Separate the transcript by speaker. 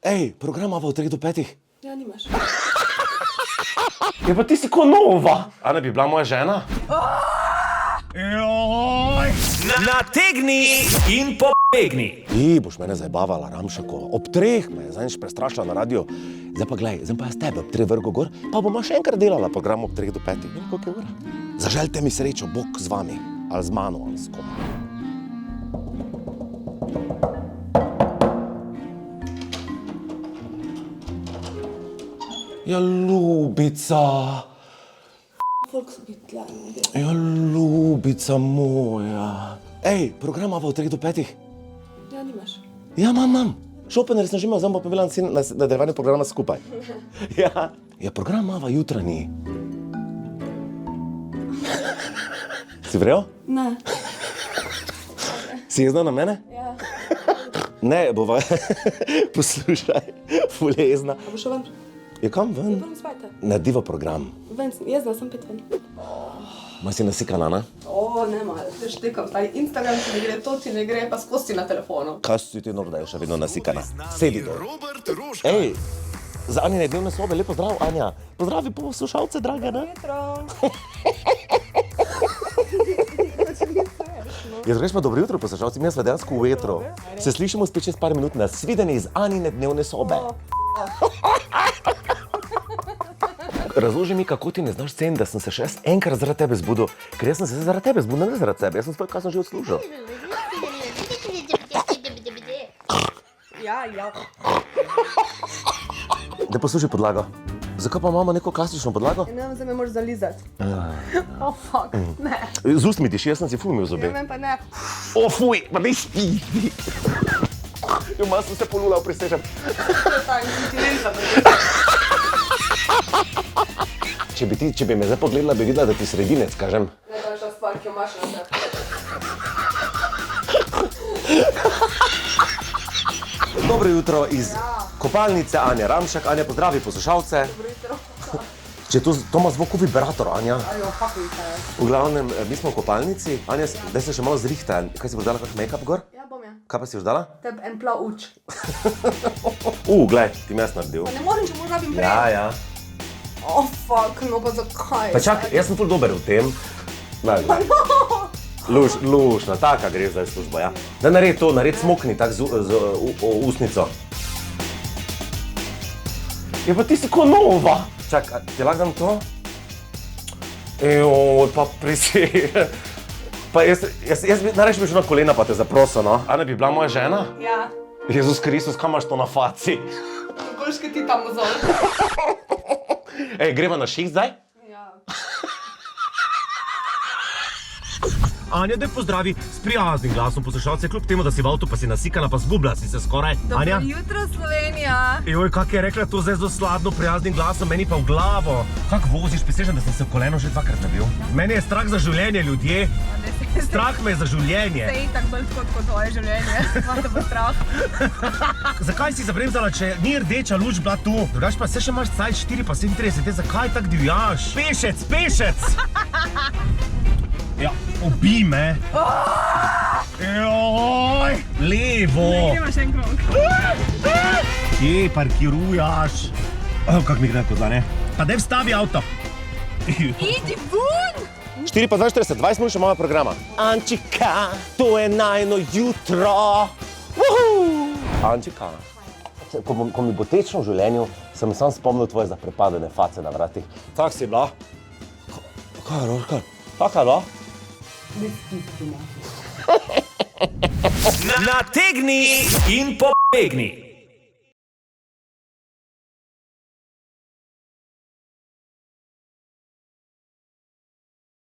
Speaker 1: Ej, programa v 3 do 5.
Speaker 2: Ja, nimaš.
Speaker 1: Ja, pa ti si ko nova. A ne bi bila moja žena? Joj!
Speaker 3: Nategni in pobegni.
Speaker 1: Ti boš mene zabavala, Ramšako. Ob 3 me je zadnjič prestrašila na radio. Zdaj pa glej, zdaj pa jaz tebe ob 3 vrgo gor, pa bomo še enkrat delala program ob 3 do 5. Ne, koliko je ura? Zaželjte mi srečo, Bog z vami. Ali z mano, ali s kom. Ja, ljubica.
Speaker 2: Folk so biti tle.
Speaker 1: Ja, ljubica moja. Ej, programa v 3 do 5.
Speaker 2: Ja, nimaš.
Speaker 1: Ja, imam. Šopener sem že imel, zdaj bom povedala na nadaljevanje programa skupaj. Ja, program imava jutranji. Si vrel?
Speaker 2: Ne.
Speaker 1: Si jezna na mene?
Speaker 2: Ja.
Speaker 1: Ne, bova. Poslušaj, fulezna.
Speaker 2: A boš šel ven?
Speaker 1: Ja, kam ven?
Speaker 2: Ven spajte.
Speaker 1: Narediva program.
Speaker 2: Ven, jezna sem pet ven.
Speaker 1: Ma si nasikana, ne?
Speaker 2: O, ne malo, te štekam. Ta Instagram ti ne gre, to ti ne gre, pa skozi na telefonu.
Speaker 1: Kaj si ti nor, da je še vedno nasikana? Sedi dol. Ej, za Anjine dnevne sobe, lepo zdrav, Anja. Pozdravi poslušalce, draga, ne?
Speaker 2: Petro.
Speaker 1: Jaz greš pa dobro jutro, poslušalci, mi smo dejansko v vetru. Se slišimo spet čez par minut na svidenje iz Anjine dnevne sobe. Razloži mi, kako ti ne znaš ceniti, da sem se še enkrat zaradi tebe zbudil. Ker jaz sem se zaradi tebe zbudil, ne zaradi sebe. Jaz sem svoj, kaj sem že odslužil.
Speaker 2: Ja.
Speaker 1: Da poslušaj podlago. Zakaj pa imamo neko klasično podlago?
Speaker 2: Ne vem, zdaj me moraš zalizati. Oh, fuck, ne.
Speaker 1: Z ustmi diši, jaz sem si ful imel zobe.
Speaker 2: Ja, vem pa ne.
Speaker 1: O, fuj, pa daj spi. Jo, malo sem se polulal, prisežem. Če bi me zdaj pogledala, bi videla, da ti sredinec, kažem.
Speaker 2: Ne, to je ta stvar, ki jo imaš na sebe.
Speaker 1: Dobro jutro iz kopalnice Anja Ramšak. Anja, pozdravi poslušalce.
Speaker 2: Dobro jutro.
Speaker 1: Če to ima zvok vibrator, Anja.
Speaker 2: Ajo, fuckujte.
Speaker 1: V glavnem, mi smo v kopalnici. Anja, zdaj se še malo zrihta. Kaj si boš dala, kak make-up gor?
Speaker 2: Ja, bom ja.
Speaker 1: Kaj pa si boš dala?
Speaker 2: Teb en plav uč.
Speaker 1: Glej, ti me jaz naredil.
Speaker 2: Pa ne morem, če moram rabim prej.
Speaker 1: Ja.
Speaker 2: Oh, fuck, no pa zakaj?
Speaker 1: Pa čak, jaz sem ful dober v tem. Lušna, taka gre zdaj služba, ja. Da naredi to, naredi smokni tak z usnico. Ja, pa ti si ko nova. Čak, ti lagam to? Joj, pa prisežem. Pa jaz bi, najrajši bi šel na kolena pa te zaprosil, no. A ne bi bila moja žena?
Speaker 2: Ja.
Speaker 1: Jezus Kristus, kam imaš to na faci?
Speaker 2: Boljške ti tam vzol.
Speaker 1: Ej, greva na ših zdaj?
Speaker 2: Ja.
Speaker 3: Anja, daj pozdravi s prijaznim glasom poslušalce, kljub temu, da si v avtu, pa si nasikana, pa zgubila si se skoraj. Anja?
Speaker 2: Dobro jutro, Slovenija.
Speaker 3: Joj, kak je rekla to zdaj zelo sladno, prijaznim glasom, meni pa v glavo. Kak voziš, prisežem, da sem se v koleno že dvakrat nabil. Meni je strah za življenje, ljudje. Strah me je za življenje.
Speaker 2: Sej tak bolj tako kot tvoje življenje. Imate pa strah.
Speaker 3: Zakaj si zabremzala, če ni rdeča luč bila tu? Drugač pa se še imaš cajt 4 pa 37, zakaj tak divjaš? Pešec! Ja, ubij me. Joj, levo.
Speaker 2: Gremo še en krog.
Speaker 3: Kje parkirujaš? Kak mi gre pozna, ne? Pa daj vstavi avto.
Speaker 2: Idi vun!
Speaker 1: 4 pa 42, 20 minut še imamo programa. Ančika, to je najno jutro. Ančika, ko mi bo tečno v življenju, sem sam spomnil tvoje zaprepadene face na vratih. Tak si bila? Kaj je bilo?
Speaker 3: Nategni in pobegni.